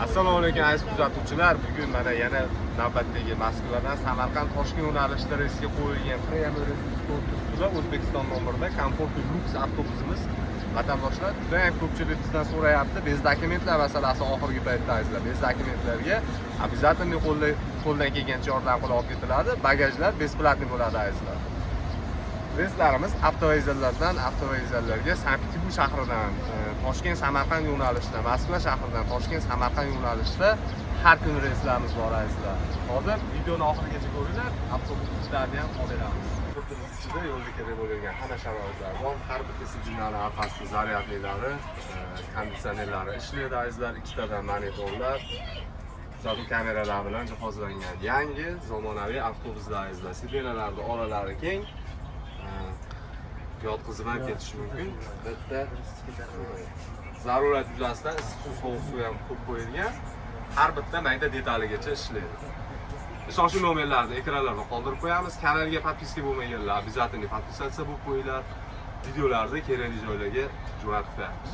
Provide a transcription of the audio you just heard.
Assalomu alaykum aziz kuzatuvchilar. Bugun mana yana navbatdagi Moskvadan Samarqand Toshkent yo'nalishida reysga qo'yilgan Premium ustida O'zbekiston nomerida Comfort Lux avtobusimiz vatandoshlar juda ham ko'pchilik bizdan so'rayapti. Bez dokumentlar masalasi oxirgi paytda azizlar. Bez dokumentlarga обязательно qo'ldan kelgancha yordam qilib olib ketiladi. Bagajlar besplatniy bo'ladi azizlar. Reyslarimiz avtovokzallardan avtovokzallarga Sankt-Peterburg shahridan Toshkent Samarqand yo'nalishida, Moskva shahridan Toshkent Samarqand yo'nalishida har kun reyslarimiz bor azizlar. Hozir videoni oxirigacha ko'ringlar, avtobus ichlarni ham olamiz. Avtobus ichida yo'lga kerak bo'lgan hamma sharoitlar bor. Har bitta signallar orqasida zaryadlilari, konditsionerlari ishlaydi azizlar, ikkitadan monitorlar, zo'rg'a kameralar bilan jihozlangan yangi zamonaviy avtobuslar azizlar. Sidenalarning oralari keng. Yotqizib ham ketish mumkin. Bitta zarurat yuzasidan issiq sovuq suv ham qo'yib qo'yilgan. Har bitta mayda detaligacha ishlaydi. Ishonchli nomerlarni ekranlarda qoldirib qo'yamiz. Kanalga podpiska bo'lmaganlar обязательно podpisatsiya bo'lib qo'yinglar. Videolarni kerakli joylarga jo'natib qo'yamiz.